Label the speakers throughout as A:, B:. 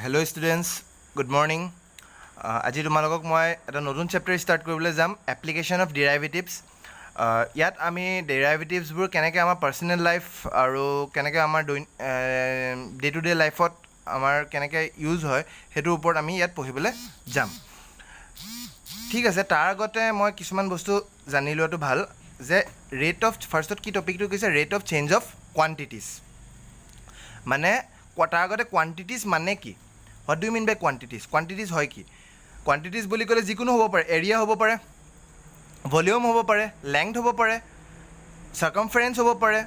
A: Hello' students, good morning. আজি তোমালোকক মই এটা নতুন চেপ্টাৰ ষ্টাৰ্ট কৰিবলৈ যাম, এপ্লিকেশ্যন অফ ডেৰাইভেটিভছ। ইয়াত আমি ডেৰাইভেটিভছবোৰ কেনেকৈ আমাৰ পাৰ্চনেল লাইফ আৰু কেনেকৈ আমাৰ ডে টু ডে লাইফত আমাৰ কেনেকৈ ইউজ হয় সেইটোৰ ওপৰত আমি ইয়াত পঢ়িবলৈ যাম। ঠিক আছে, তাৰ আগতে মই কিছুমান বস্তু জানি লোৱাটো ভাল যে ফাৰ্ষ্টত কি টপিকটো কৈছে, rate of change of quantities. মানে তাৰ আগতে কোৱান্টিটিছ মানে কি, what do you mean by quantities? Quantities হয় কি? কোৱান্টিটিছ বুলি ক'লে যিকোনো হ'ব পাৰে, এৰিয়া হ'ব পাৰে, ভলিউম হ'ব পাৰে, লেংথ হ'ব পাৰে, চাৰ্কামফাৰেঞ্চ হ'ব পাৰে,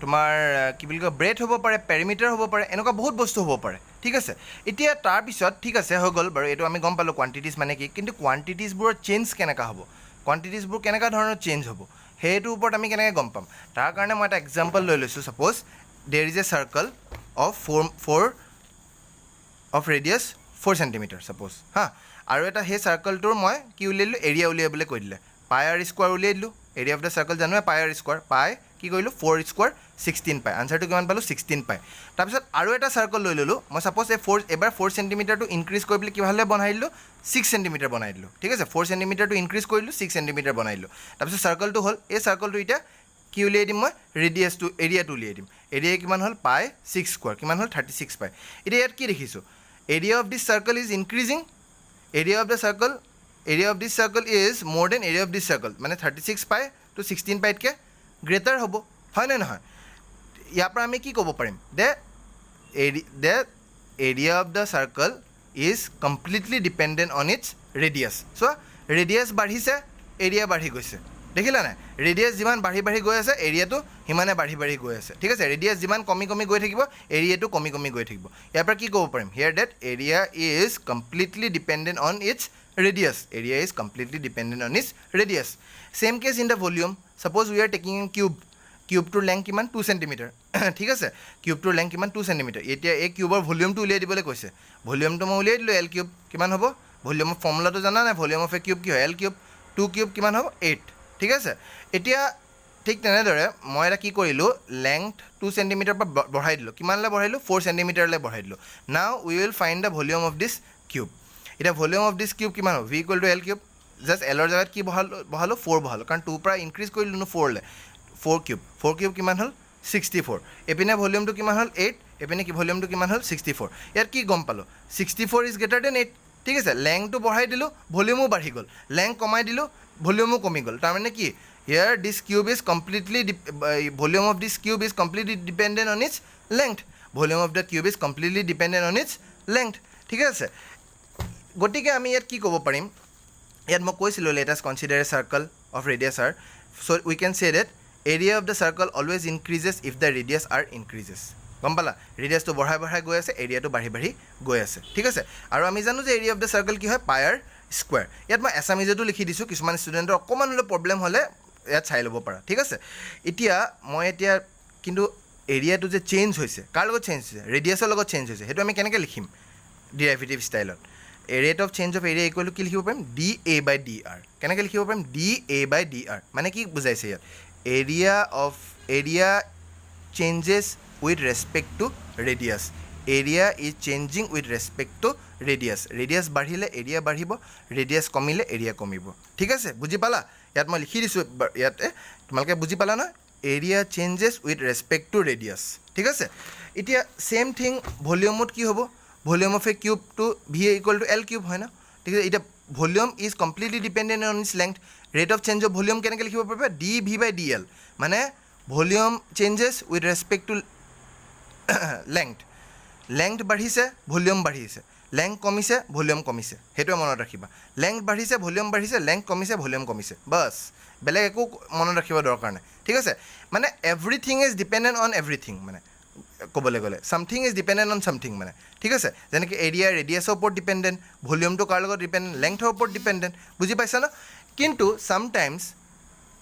A: তোমাৰ কি বুলি কয় ব্ৰেথ হ'ব পাৰে, পেৰিমিটাৰ হ'ব পাৰে, এনেকুৱা বহুত বস্তু হ'ব পাৰে। ঠিক আছে, এতিয়া তাৰপিছত ঠিক আছে হৈ গ'ল বাৰু, এইটো আমি গম পালোঁ কোৱান্টিটিছ মানে কি। কিন্তু কোৱান্টিটিছবোৰৰ চেঞ্জ কেনেকুৱা হ'ব, কোৱান্টিটিছবোৰ কেনেকুৱা ধৰণৰ চেঞ্জ হ'ব, সেইটোৰ ওপৰত আমি কেনেকৈ গম পাম? তাৰ কাৰণে মই এটা এক্সাম্পল লৈ লৈছোঁ। ছাপ'জ দেৰ is a circle of of radius 4 cm suppose হা, আৰু এটা সেই চাৰ্কলটোৰ মই কি উলিয়াই দিলোঁ, এৰিয়া উলিয়াবলৈ কৈ দিলে। পাই আৰ স্কোৱাৰ উলিয়াই দিলোঁ, এৰিয়া অফ দ্য চাৰ্কল জানোৱে পাই আৰ স্কোৱাৰ, পাই কি কৰিলোঁ 4 স্কোৱাৰ 16 পাই, আনচাৰটো কিমান পালোঁ 16 পাই। তাৰপিছত আৰু এটা চাৰ্কল লৈ ল'লোঁ মই, ছাপ'জ এবাৰ 4 cm ইনক্ৰিজ কৰি পেলাই কিমানলৈ বনাই দিলোঁ, 6 cm বনাই দিলোঁ। ঠিক আছে, 4 cm ইনক্ৰিজ কৰিলোঁ, 6 cm বনাই দিলোঁ। তাৰপিছত চাৰ্কলটো হ'ল, এই চাৰ্কলটো এতিয়া কি উলিয়াই দিম মই, এৰিয়াটো উলিয়াই দিম। এৰিয়া কিমান হ'ল, পাই 6 স্কোৱাৰ কিমান হ'ল 36 পাই। এতিয়া ইয়াত কি দেখিছোঁ, area of this circle is increasing, area of this circle is more than area of this circle, মানে 36 পাই টু 16 পাইতকৈ গ্ৰেটাৰ হ'ব, হয় নে নহয়? ইয়াৰ পৰা আমি কি ক'ব পাৰিম, the area of the circle is completely dependent on its radius. চোৱা, ৰেডিয়াছ বাঢ়িছে, এৰিয়া বাঢ়ি গৈছে, দেখিলা নাই? ৰেডিয়াছ যিমান বাঢ়ি বাঢ়ি গৈ আছে, এৰিয়াটো সিমানে বাঢ়ি বাঢ়ি গৈ আছে। ঠিক আছে, ৰেডিয়াছ যিমান কমি কমি গৈ থাকিব, এৰিয়াটো কমি কমি গৈ থাকিব। ইয়াৰ পৰা কি ক'ব পাৰিম, here that area is completely dependent on its radius, area is completely dependent on its radius. Same case in the volume. Suppose we are taking কিউবটোৰ লেংথ কিমান, 2 cm। ঠিক আছে, কিউবটোৰ লেংথ কিমান 2 cm। এতিয়া এই কিউবৰ ভলিউমটো উলিয়াই দিবলৈ কৈছে, ভলিউমটো মই উলিয়াই দিলোঁ, এল কিউব কিমান হ'ব, ভলিউমৰ ফৰ্মুলাটো জানা নাই, ভলিউম অফ এ কিউব কি হয়, এল কিউব, 2 কিউব কিমান হ'ব 8। ঠিক আছে, এতিয়া ঠিক তেনেদৰে মই এটা কি কৰিলোঁ, লেংথ 2 cm পৰা বঢ়াই দিলোঁ, কিমানলৈ বঢ়াই দিলোঁ, 4 cm বঢ়াই দিলোঁ। Now we will find the volume of this cube. এতিয়া ভলিউম অফ দিছ কিউব কিমান হ'ব, V equal to L cube, just এলৰ জেগাত কি বহালোঁ 4 বহালোঁ, কাৰণ 2 পৰা ইনক্ৰিজ কৰি দিলোঁ 4লৈ, 4 কিউব কিমান হ'ল 64। এপিনে ভলিউমটো কিমান হ'ল 8, এপিনে ভলিউমটো কিমান হ'ল 64। ইয়াত কি গম পালোঁ, 64 ইজ গ্ৰেটাৰ দেন 8। ঠিক আছে, লেংথটো বঢ়াই দিলোঁ, ভলিউমো বাঢ়ি গ'ল, লেংথ কমাই দিলোঁ, ভলিউমো কমি গ'ল। তাৰমানে কি, here this cube is completely volume of this cube is completely dependent on its length, volume of the cube is completely dependent on its length। ঠিক আছে, গতিকে আমি ইয়াত কি ক'ব পাৰিম, ইয়াত মই কৈছিলোঁ let us consider a circle of radius r, so we can say that area of the circle always increases if the radius r increases। গম পালা, ৰেডিয়াছটো বঢ়াই বঢ়াই গৈ আছে, এৰিয়াটো বাঢ়ি বাঢ়ি গৈ আছে। ঠিক আছে, আৰু আমি জানো যে এৰিয়া অফ দ্য চাৰ্কল কি হয়, পাই আৰ স্কুৱাৰ। ইয়াত মই এছামিজতো লিখি দিছোঁ, কিছুমান ষ্টুডেণ্টৰ অকণমান হ'লেও প্ৰব্লেম হ'লে ইয়াত চাই ল'ব পাৰা। ঠিক আছে, মই কিন্তু এৰিয়াটো যে চেঞ্জ হৈছে, কাৰ লগত চেঞ্জ হৈছে, ৰেডিয়াছৰ লগত চেঞ্জ হৈছে, সেইটো আমি কেনেকৈ লিখিম ডিৰাইভেটিভ ষ্টাইলত। Rate of change of area equal to কি লিখিব পাৰিম, d A by d r. কেনেকৈ লিখিব পাৰিম, d A by d r. মানে কি বুজাইছে ইয়াত, area changes with respect to radius, area is changing with respect to radius. Radius বাঢ়িলে এৰিয়া বাঢ়িব, ৰেডিয়াছ কমিলে এৰিয়া কমিব। ঠিক আছে, বুজি পালা? ইয়াত মই লিখি দিছোঁ, ইয়াতে তোমালোকে বুজি পালা নহয়, area changes with respect to radius. ঠিক আছে, এতিয়া ছেইম থিং ভলিউমত কি হ'ব, ভলিউম অফ এ কিউবটো V equal to L cube হয় ন। ঠিক আছে, এতিয়া volume is completely dependent on its length, rate of change of volume কেনেকৈ লিখিব পাৰিবা, D V by D L. মানে volume changes with respect to length বাঢ়িছে, ভলিউম বাঢ়িছে, লেংথ কমিছে, ভলিউম কমিছে, সেইটোৱে মনত ৰাখিবা। লেংথ বাঢ়িছে, ভলিউম বাঢ়িছে, লেংথ কমিছে, ভলিউম কমিছে, বাছ, বেলেগ একো মনত ৰাখিব দৰকাৰ নাই। ঠিক আছে, মানে everything is dependent on everything, মানে ক'বলৈ গ'লে something is dependent on something. মানে ঠিক আছে, যেনেকৈ এৰিয়া ৰেডিয়াছৰ ওপৰত ডিপেণ্ডেণ্ট, ভলিউমটো কাৰ লগত ডিপেণ্ডেণ্ট, লেংথৰ ওপৰত ডিপেণ্ডেণ্ট। বুজি পাইছা ন? কিন্তু sometimes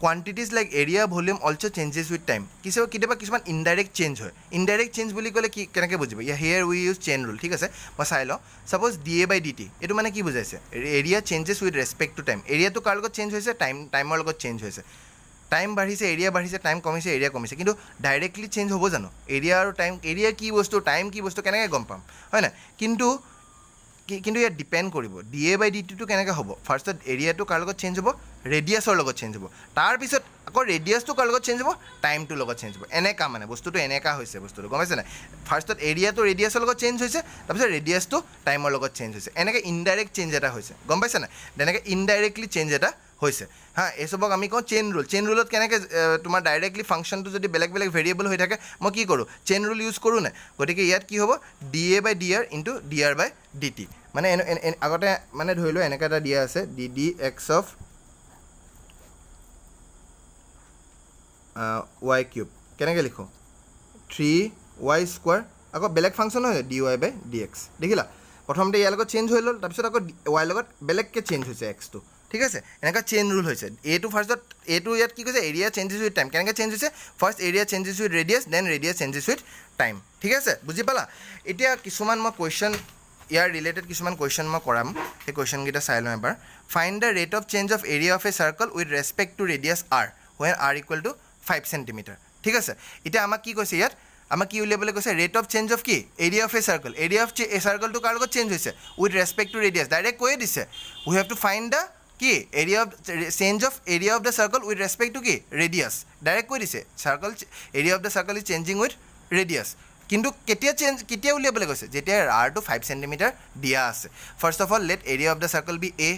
A: quantities like area volume also' changes with time. কেতিয়াবা কিছুমান ইনডাইৰেক্ট চেঞ্জ হয়। ইনডাইৰেক্ট চেঞ্জ বুলি ক'লে কি, কেনেকৈ বুজিব, here we use chain rule. ঠিক আছে, মই চাই লওঁ, suppose D A by D T, এইটো মানে কি বুজাইছে, area changes with respect to time. এৰিয়াটো কাৰ লগত চেঞ্জ হৈছে, টাইমৰ লগত চেঞ্জ হৈছে। টাইম বাঢ়িছে এৰিয়া বাঢ়িছে টাইম কমিছে এৰিয়া কমিছে কিন্তু ডাইৰেক্টলি চেঞ্জ হ'ব জানো এৰিয়া আৰু টাইম এৰিয়া কি বস্তু টাইম কি বস্তু কেনেকৈ গম পাম হয় নাই কিন্তু ইয়াত ডিপেণ্ড কৰিব dA/dt কেনেকৈ হ'ব ফাৰ্ষ্টত এৰিয়াটো কাৰ লগত চেঞ্জ হ'ব ৰেডিয়াছৰ লগত চেঞ্জ হ'ব তাৰপিছত আকৌ ৰেডিয়াছটো কাৰ লগত চেঞ্জ হ'ব টাইমটোৰ লগত চেঞ্জ হ'ব এনেকুৱা মানে বস্তুটো এনেকুৱা হৈছে বস্তুটো গম পাইছে নাই ফাৰ্ষ্টত এৰিয়াটো ৰেডিয়াছৰ লগত চেঞ্জ হৈছে তাৰপিছত ৰেডিয়াছটো টাইমৰ লগত চেঞ্জ হৈছে এনেকৈ ইনডাইৰেক্ট চেঞ্জ এটা হৈছে গম পাইছে নাই তেনেকৈ ইনডাইৰেক্টলি চেঞ্জ এটা হৈছে হা এইচবক আমি কওঁ চেইন ৰুলত কেনেকৈ তোমাৰ ডাইৰেক্টলি ফাংচনটো যদি বেলেগ বেলেগ ভেৰিয়েবল হৈ থাকে মই কি কৰোঁ চেইন ৰুল ইউজ কৰোঁ নাই গতিকে ইয়াত কি হ'ব dA/dr ইনটু dr/dt মানে আগতে মানে ধৰি লওঁ এনেকৈ এটা দিয়া আছে ddx অফ y কিউব কেনেকৈ লিখোঁ 3y² আকৌ বেলেগ ফাংচন হয় dy/dx দেখিলা প্ৰথমতে ইয়াৰ লগত চেঞ্জ হৈ ল'ল তাৰপিছত আকৌ y লগত বেলেগকৈ চেঞ্জ হৈছে এক্সটো ঠিক আছে এনেকুৱা চেইন ৰুল হৈছে এইটো ফাৰ্ষ্টত এইটো ইয়াত কি কৈছে এৰিয়া চেঞ্জেছ উইথ টাইম কেনেকৈ চেঞ্জ হৈছে first area changes with radius then radius changes with time ঠিক আছে বুজি পালা এতিয়া কিছুমান মই কুৱেশ্যন ইয়াৰ ৰিলেটেড কিছুমান কুৱেশ্যন মই কৰাম সেই কুৱেশ্যনকেইটা চাই লওঁ এবাৰ find the rate of change of area of a circle with respect to radius r when r equal to 5 cm ঠিক আছে এতিয়া আমাক কি কৈছে ইয়াত আমাক কি উলিয়াবলৈ কৈছে ৰেট অফ চেঞ্জ অফ কি area of a circle area of a চাৰ্কলটো কাৰ লগত চেঞ্জ হৈছে with respect to radius direct কৈয়ে দিছে we have to find the কি area of change of area of the circle with respect to কি radius direct কৈ দিছে circle area of the circle is changing with radius কিন্তু কেতিয়া উলিয়াবলৈ কৈছে যেতিয়া rটো 5 cm দিয়া আছে first of all let area of the circle be a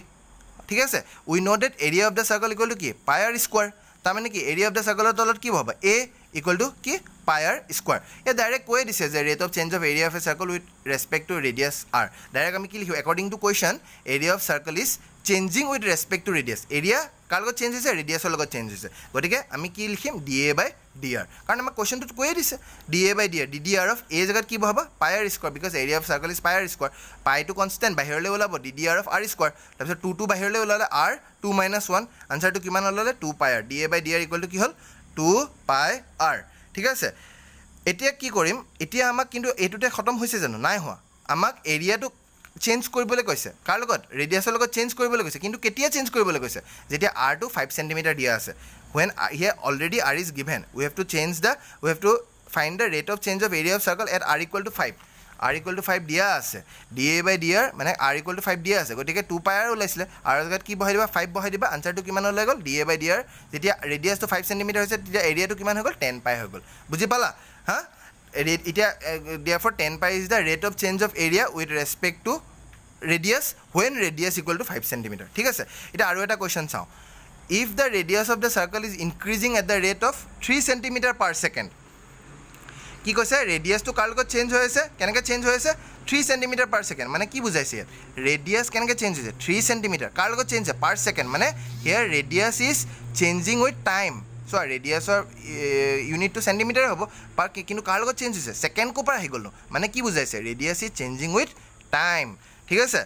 A: ঠিক আছে we know that area of the circle equal to কি পাই r স্কোৱাৰ তাৰমানে কি এৰিয়া অফ দ্য চাৰ্কলৰ তলত কি হ'ব a ইকুৱেল টু কি পাই r স্কোৱাৰ এই ডাইৰেক্ট কৈয়ে দিছে যে rate of change of area of a circle with respect to radius r direct আমি কি লিখিম according to question area of circle is changing with respect to radius area কাৰ লগত change হৈছে ৰেডিয়াছৰ লগত চেঞ্জ হৈছে গতিকে আমি কি লিখিম dA/dr কাৰণ আমাক কুৱেশ্যনটোত কৈয়ে দিছে dA/dr ddr অফ a জেগাত কি বহাব পাই r square because area of circle is পাই r স্কোৱাৰ পাইটো কনষ্টেণ্ট বাহিৰলৈ ওলাব ddr অফ r স্কোৱাৰ তাৰপিছত 2 বাহিৰলৈ ওলালে r 2 - 1 আনচাৰটো কিমান ওলালে 2 পাই r dA/dr ইকুৱেল টু কি হ'ল 2 পাই r ঠিক আছে এতিয়া কি কৰিম এতিয়া আমাক কিন্তু এইটোতে খতম হৈছে জানো নাই হোৱা আমাক এৰিয়াটো চেঞ্জ কৰিবলৈ কৈছে কাৰ লগত ৰেডিয়াছৰ লগত চেঞ্জ কৰিবলৈ কৈছে কিন্তু কেতিয়া চেঞ্জ কৰিবলৈ কৈছে যেতিয়া rটো 5 cm দিয়া আছে when here already r is given we have to find the rate of change of area of circle at r equal to 5 r equal to 5 দিয়া আছে dA/dr মানে r equal to 5 দিয়া আছে গতিকে 2 পাই r ওলাইছিলে r জেগাত কি বহাই দিবা 5 বহাই দিবা আনচাৰটো কিমান ওলাই গ'ল dA/dr যেতিয়া ৰেডিয়াছটো 5 cm হৈছে তেতিয়া এৰিয়াটো কিমান হৈ গ'ল 10 পাই হৈ গ'ল বুজি পালা হা এতিয়া therefore 10 pi is the rate of change of area with respect to radius when radius equal to 5 cm ঠিক আছে এটা আৰু এটা কোৱেশ্চন চাওঁ if the radius of the circle is increasing at the rate of 3 cm per second কি কৈছে ৰেডিয়াছটো কাৰ লগত change হৈ আছে কেনেকৈ চেঞ্জ হৈ আছে 3 cm per second মানে কি বুজাইছে ইয়াত ৰেডিয়াছ কেনেকৈ চেঞ্জ হৈছে 3 cm কাৰ লগত চেঞ্জ হৈছে per second মানে here radius is changing with time so ৰেডিয়াছৰ ইউনিটটো চেণ্টিমিটাৰ হ'ব পাৰ কিন্তু কাৰ লগত চেঞ্জ হৈছে ছেকেণ্ড ক'ৰ পৰা আহি গ'ল মানে কি বুজাইছে radius is changing with time ঠিক আছে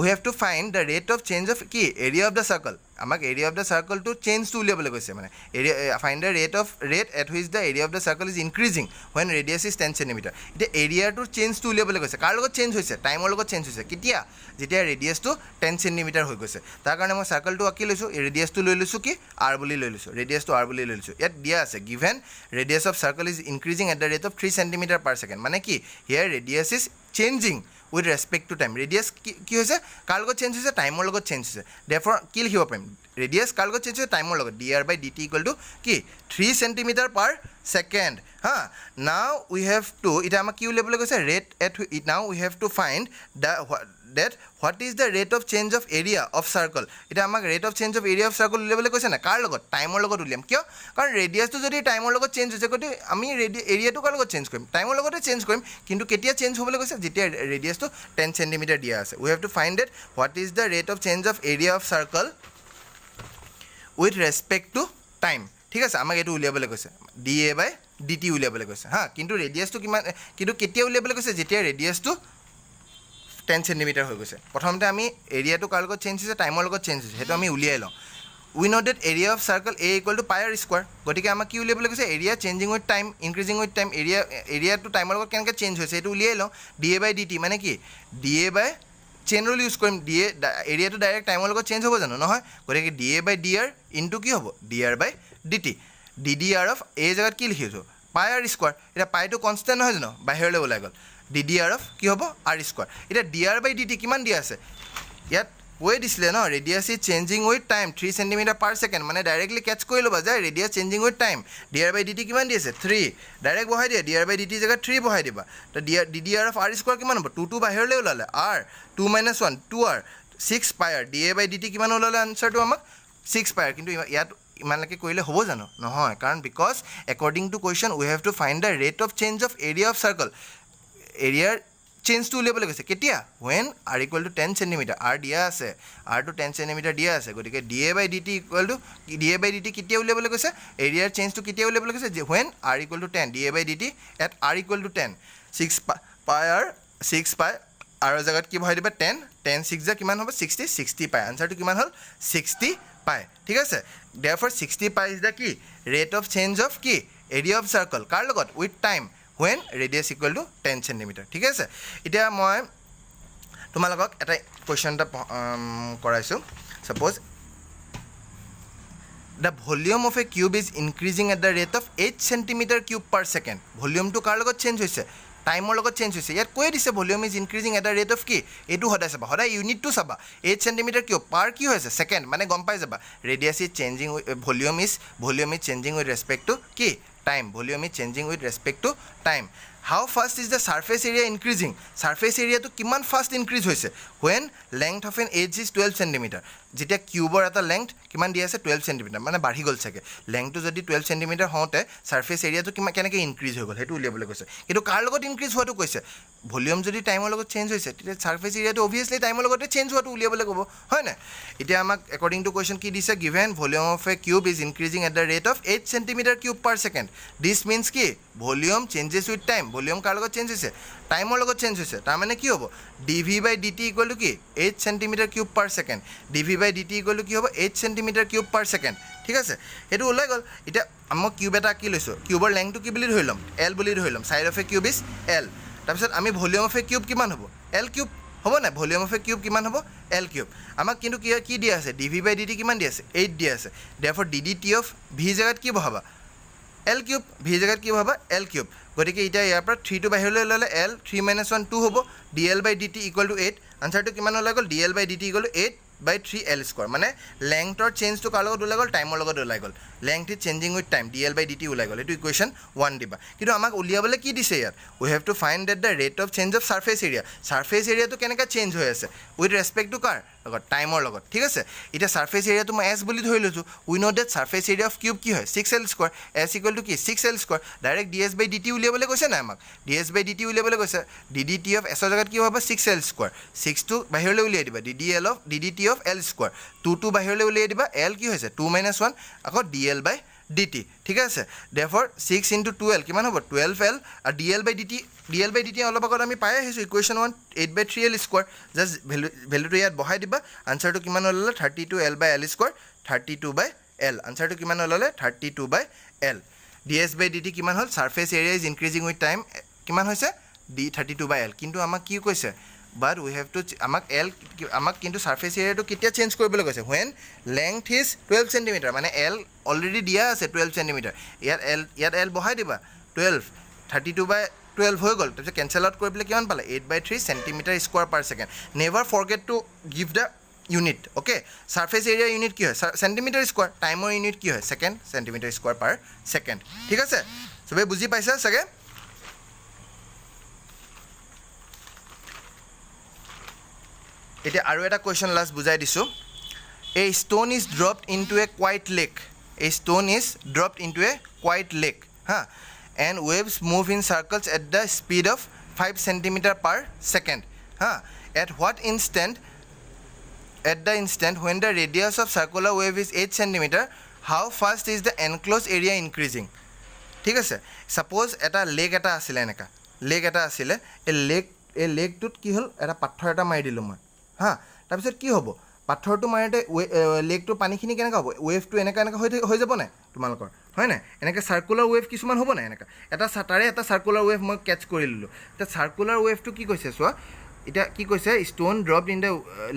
A: we have to find the rate of change of কি area of the circle আমাক area of the circle to change to উলিয়াবলৈ কৈছে মানে area find the rate at which the area of the circle is increasing when radius is 10 cm এতিয়া area to change to উলিয়াবলৈ কৈছে কাৰ লগত change হৈছে টাইমৰ লগত চেঞ্জ হৈছে কেতিয়া যেতিয়া ৰেডিয়াছটো 10 cm হৈ গৈছে তাৰ কাৰণে মই চাৰ্কলটো আঁকি লৈছোঁ ৰেডিয়াছটো লৈ লৈছোঁ কি r বুলি লৈ লৈছোঁ ৰেডিয়াছটো r বুলি লৈ লৈছোঁ ইয়াত দিয়া আছে given radius of circle is increasing at the rate of 3 cm per second মানে কি here radius is changing with respect to time radius কি হৈছে কাৰ লগত চেঞ্জ হৈছে টাইমৰ লগত চেঞ্জ হৈছে therefore কি লিখিব পাৰিম radius কাৰ লগত চেঞ্জ হৈছে টাইমৰ লগত dr/dt equal to কি 3 cm per second হা now we have to এটা আমাক কি উলিয়াবলৈ কৈছে rate at now we have to find that what is the rate of change of area of circle এটা আমাক rate of change of area of circle উলিয়াবলৈ কৈছে না কাৰ লগত টাইমৰ লগত উলিয়াম কিয় কাৰণ ৰেডিয়াছটো যদি টাইমৰ লগত চেঞ্জ হৈছে গতি আমি এৰিয়াটো কাৰ লগত চেঞ্জ কৰিম টাইমৰ লগতে চেঞ্জ কৰিম কিন্তু কেতিয়া চেঞ্জ হ'বলৈ কৈছে যেতিয়া ৰেডিয়াছটো 10 cm দিয়া আছে we have to find that what is the rate of change of area of circle with respect to time ঠিক আছে আমাক এইটো উলিয়াবলৈ কৈছে dA/dt উলিয়াবলৈ কৈছে হা কিন্তু ৰেডিয়াছটো কিমান কিন্তু কেতিয়া উলিয়াবলৈ কৈছে যেতিয়া ৰেডিয়াছটো 10 cm হৈ গৈছে প্ৰথমতে আমি এৰিয়াটো কাৰ লগত চেঞ্জ হৈছে টাইমৰ লগত চেঞ্জ হৈছে সেইটো আমি উলিয়াই লওঁ we know that area of circle a equal to pi r square গতিকে আমাক কি উলিয়াবলৈ কৈছে area changing with time increasing with time এৰিয়াটো টাইমৰ লগত কেনেকৈ চেঞ্জ হৈছে সেইটো উলিয়াই লওঁ dA/dt মানে কি চেইন ৰুল ইউজ কৰিম ডি এ এৰিয়াটো ডাইৰেক্ট টাইমৰ লগত চেঞ্জ হ'ব জানো নহয় গতিকে d A by d r into কি হ'ব d R by D t d D R of এই জেগাত কি লিখিছোঁ পাই আৰ স্কোৱাৰ এতিয়া পাইটো কনষ্টেণ্ট নহয় জানো বাহিৰলৈ ওলাই গ'ল ডি ডি আৰ অফ কি হ'ব আৰ স্কোৱাৰ এতিয়া D R by D T কিমান দিয়া আছে ইয়াত কৈ দিছিলে ন radius is changing with time 3 cm per second মানে ডাইৰেক্টলি কেটচ কৰি ল'বা যে radius changing with time D R by D T কিমান দি আছে 3 ডাইৰেক্ট বহাই দিয়া D R by D T জেগাত 3 বহাই দিবা তো D D R of R square কিমান হ'ব 2 বাহিৰলৈ ওলালে R 2 - 1 2 r 6 pi r d A by D T কিমান ওলালে আনচাৰটো আমাক 6 পাই আৰ কিন্তু ইয়াত ইমানলৈকে কৰিলে হ'ব জানো নহয় কাৰণ because according to question we have to find the rate of change of area of circle এৰিয়াৰ চেঞ্জটো উলিয়াবলৈ কৈছে কেতিয়া when r equal to 10 cm r দিয়া আছে আৰটো 10 cm দিয়া আছে গতিকে d A by D t equal to d A by D t কেতিয়া উলিয়াবলৈ কৈছে এৰিয়াৰ চেঞ্জটো কেতিয়া উলিয়াবলৈ কৈছে when r equal to 10 d A by D T at R equal to 10 6 pi R 6 পাই আৰৰ জেগাত কি বহাই দিবা 10 10 6 যে কিমান হ'ব 60 60 পাই আনচাৰটো কিমান হ'ল 60 পাই ঠিক আছে therefore 60 পাই ইজ দ্য কি ৰেট অফ চেঞ্জ অফ কি এৰিয়া অফ চাৰ্কল কাৰ লগত with time when radius equal to 10 cm ঠিক আছে এতিয়া মই তোমালোকক এটা কোৱেশ্চন এটা কৰাইছোঁ suppose the volume of a cube is increasing at the rate of 8 cm cube per second volume to কাৰ লগত চেঞ্জ হৈছে টাইমৰ লগত চেঞ্জ হৈছে ইয়াত কৈ দিছে volume is increasing at the rate of কি এইটো সদায় চাবা সদায় ইউনিটটো চাবা 8 cm কিউব পাৰ কি হৈছে ছেকেণ্ড মানে গম পাই যাবা radius is changing volume is changing with respect to কি time volume is changing with respect to time how fast is the surface area increasing surface area to kiman fast increase hoise when length of an edge is 12 cm যেতিয়া কিউবৰ এটা length কিমান দি আছে 12 cm মানে বাঢ়ি গ'ল চাগে লেংথটো যদি 12 cm হওঁতে সাৰফেস এৰিয়াটো কিমান কেনেকৈ ইনক্ৰিজ হৈ গ'ল সেইটো উলিয়াবলৈ কৈছে কিন্তু কাৰ লগত ইনক্ৰিজ হোৱাটো কৈছে ভলিউম যদি টাইমৰ লগত চেঞ্জ হৈছে তেতিয়া সাৰফেস এৰিয়াটো অবভিয়াছলি টাইমৰ লগতে চেঞ্জ হোৱাটো উলিয়াবলৈ ক'ব হয় না এতিয়া আমাক একৰ্ডিং টু কোৱেশ্চন কি দিছে given volume of a cube is increasing at the rate of 8 cm cube per second this means কি volume changes with time volume কাৰ লগত চেঞ্জ হৈছে টাইমৰ লগত চেঞ্জ হৈছে তাৰ মানে কি হ'ব ডিভি বাই ডিটি ইকুৱেল টু কি 8 cm কিউব পাৰ সেকেন্ড ডিভি বাই ডিটি ইকুৱেল টু কি হ'ব 8 cm কিউব পাৰ সেকেন্ড ঠিক আছে সেইটো ওলাই গ'ল এতিয়া মই কিউব এটা কি লৈছোঁ কিউবৰ লেংথটো কি বুলি ধৰি ল'ম এল বুলি ধৰি ল'ম side of a cube is L তাৰপিছত আমি ভলিউম অফ এ কিউব কিমান হ'ব এল কিউব হ'ব নাই ভলিউম অফ এ কিউব কিমান হ'ব এল কিউব আমাক কিন্তু কি দিয়া আছে ডিভি বাই ডিটি কিমান দিয়া আছে 8 দিয়া আছে দেৰফৰ D D T of V জেগাত কি বহাবা এল কিউব ভি জেগাত কি বহাবা এল কিউব গতিকে এতিয়া ইয়াৰ পৰা 3 টো বাহিৰলৈ ল'লে এল 3 - 1 2 হ'ব d l by D t equal to 8 আনচাৰটো কিমান ওলাই গ'ল d l by D t equal to 8/3 l square মানে লেংথৰ চেঞ্জটো কাৰ লগত ওলাই গ'ল টাইমৰ লগত ওলাই গ'ল length is changing with time d l by D t ওলাই গ'ল এইটো ইকুৱেশ্যন 1 দিবা কিন্তু আমাক উলিয়াবলৈ কি দিছে ইয়াত we have to find that the rate of change of surface এৰিয়াটো কেনেকৈ চেঞ্জ হৈ আছে উইথ ৰেচপেক্ট টু কাৰ লগত টাইমৰ লগত ঠিক আছে এতিয়া ছাৰ্ফেচ এৰিয়াটো মই এছ বুলি ধৰি লৈছোঁ we know' that surface area of cube কি হয় 6 L square S equal to কি 6 L square direct D S by D T উলিয়াবলৈ কৈছে নাই আমাক D S by D T উলিয়াবলৈ কৈছে ডি ডি টি অফ এছৰ জেগাত কি হ'ব 6 এল স্কোৱাৰ 6টো বাহিৰলৈ উলিয়াই দিবা D D T of L square 2টো বাহিৰলৈ উলিয়াই দিবা এল কি হৈছে 2 - 1 আকৌ d l by D t ঠিক আছে দেৰফৰ 6 × 2l কিমান হ'ব 12l আৰু d l by D t অলপ আগত আমি পাই আহিছোঁ ইকুৱেশ্যন 1 8/3 এল স্কোৱাৰ জাষ্ট ভেলুটো ইয়াত বহাই দিবা আনচাৰটো কিমান ওলালে 32l বাই এল স্কোৱাৰ 32/l আনচাৰটো কিমান ওলালে 32/l D S by D T কিমান হ'ল surface area is increasing with time কিমান হৈছে ডি 32/l কিন্তু আমাক কি কৈছে বাট উই হেভ টু আমাক কিন্তু ছাৰ্ফেচ এৰিয়াটো কেতিয়া চেঞ্জ কৰিবলৈ কৈছে ৱেন লেংথ ইজ 12 cm মানে এল অলৰেডি দিয়া আছে 12 cm ইয়াত এল বহাই দিবা 12 32/12 হৈ গ'ল তাৰপিছত কেঞ্চেল আউট কৰি পেলাই কিমান পালে 8/3 cm square per second never forget to give the unit okay surface area unit কি হয় চেণ্টিমিটাৰ স্কোৱাৰ টাইমৰ ইউনিট কি হয় second centimetre square per second ঠিক আছে চবেই বুজি পাইছা চাগে এতিয়া আৰু এটা কুৱেশ্যন লাষ্ট বুজাই দিছোঁ a stone is dropped into a quiet lake হা and waves move in circles at the speed of 5 cm per second হা at what instant at the instant when the radius of circular wave is 8 cm how fast is the enclosed area increasing ঠিক আছে suppose এটা lake এটা আছিল এনেকা lake এটা আছিল এই লেকটোত কি হ'ল এটা পাথৰ এটা মাৰি দিলোঁ মই হা তাৰপিছত কি হ'ব পাথৰটো মাৰিতে লেকটোৰ পানীখিনি কেনেকৈ হ'ব ৱেভটো এনেকৈ হৈ যাব নাই তোমালোকৰ হয় নাই এনেকৈ চাৰ্কুলাৰ ৱেভ কিছুমান হ'ব নাই এনেকৈ এটা চাৰ্কুলাৰ ৱেভ মই কেটচ কৰি ল'লোঁ এতিয়া চাৰ্কুলাৰ ৱেভটো কি কৈছে চোৱা এতিয়া কি কৈছে stone dropped in the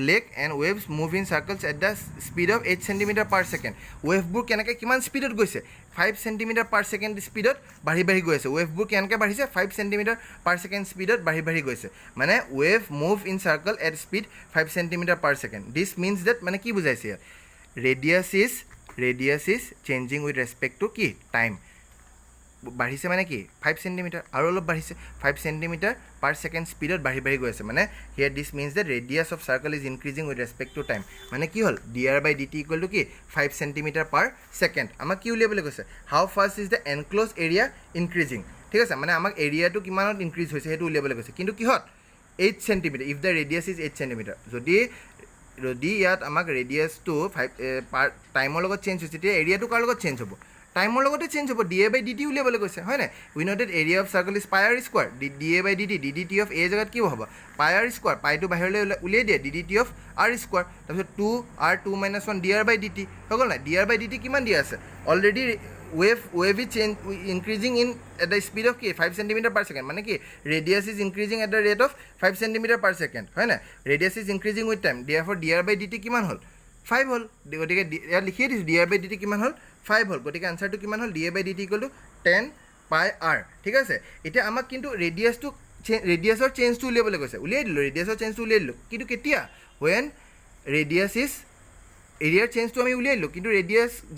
A: lake and waves move in circles at the speed of 8 cm per second ৱেভবোৰ কেনেকৈ কিমান স্পীডত গৈছে 5 cm per second স্পীডত বাঢ়ি বাঢ়ি গৈ আছে ৱেভবোৰ কেনেকৈ বাঢ়িছে 5 cm per second স্পীডত বাঢ়ি বাঢ়ি গৈছে মানে wave move in circle at speed 5 cm per second this means that মানে কি বুজাইছে ইয়াত radius is changing with respect to কি টাইম বাঢ়িছে মানে কি 5 cm আৰু অলপ বাঢ়িছে 5 cm per second স্পীডত বাঢ়ি বাঢ়ি গৈ আছে মানে here this means that radius of circle is increasing with respect to time মানে কি হ'ল dr/dt ইকুৱেল টু কি 5 cm per second আমাক কি উলিয়াবলৈ কৈছে how fast is the enclosed area increasing ঠিক আছে মানে আমাক এৰিয়াটো কিমানত ইনক্ৰিজ হৈছে সেইটো উলিয়াবলৈ কৈছে কিন্তু কিহত 8 cm if the radius is 8 cm যদি ইয়াত আমাক ৰেডিয়াছটো 5 টাইমৰ লগত চেঞ্জ হৈছে তেতিয়া এৰিয়াটো কাৰ লগত চেঞ্জ হ'ব টাইমৰ লগতে চেঞ্জ হ'ব dA/dt উলিয়াবলৈ কৈছে হয় নাই we know that area of circle is pi R square dA/dt ddt of A জেগাত কি হ'ব পাই আৰ স্কোৱাৰ পাইটো বাহিৰলৈ উলিয়াই দিয়ে ddt অফ আৰ স্কোৱাৰ তাৰপিছত 2r2 - 1 dr/dt হৈ গ'ল নাই dr/dt কিমান দিয়া আছে already wave is change increasing in at the speed of কি 5 cm per second মানে কি radius is increasing at the rate of 5 cm per second হয় না radius is increasing with time therefore dr/dt কিমান হ'ল 5 হ'ল গতিকে ইয়াত লিখিয়ে দিছোঁ dr/dt কিমান হ'ল 5 হ'ল গতিকে আনসাৰটো কিমান হ'ল dA/dt = 10 pi r ঠিক আছে এতিয়া আমাক কিন্তু ৰেডিয়াছৰ চেঞ্জটো উলিয়াবলৈ কৈছে উলিয়াই দিলোঁ ৰেডিয়াছৰ চেঞ্জটো উলিয়াই দিলোঁ কিন্তু কেতিয়া when radius is এৰিয়াৰ চেঞ্জটো আমি উলিয়াই দিলোঁ কিন্তু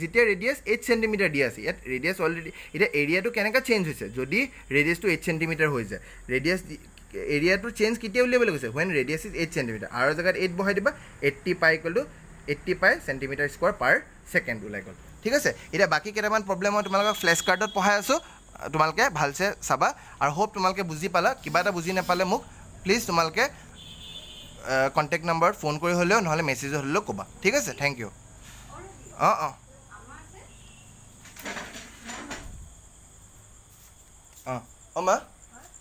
A: যেতিয়া ৰেডিয়াছ 8 cm দিয়া আছে ইয়াত ৰেডিয়াছ অলৰেডি এতিয়া এৰিয়াটো কেনেকৈ চেঞ্জ হৈছে যদি ৰেডিয়াছটো 8 cm হৈ যায় এৰিয়াটোৰ চেঞ্জ কেতিয়া উলিয়াবলৈ কৈছে when radius is 8 cm আৰু জেগাত 8 বহাই দিবা 80 pi = 80 pi cm² per second ওলাই গ'ল ঠিক আছে এতিয়া বাকী কেইটামান প্ৰব্লেম মই তোমালোকক ফ্লেছ কাৰ্ডত পঢ়াই আছোঁ তোমালোকে ভালছে চাবা আৰু হোপ তোমালোকে বুজি পালা কিবা এটা বুজি নাপালে মোক প্লিজ তোমালোকে কণ্টেক্ট নম্বৰত ফোন কৰি হ'লেও নহ'লে মেছেজ হ'লেও ক'বা ঠিক আছে থেংক ইউ অঁ মা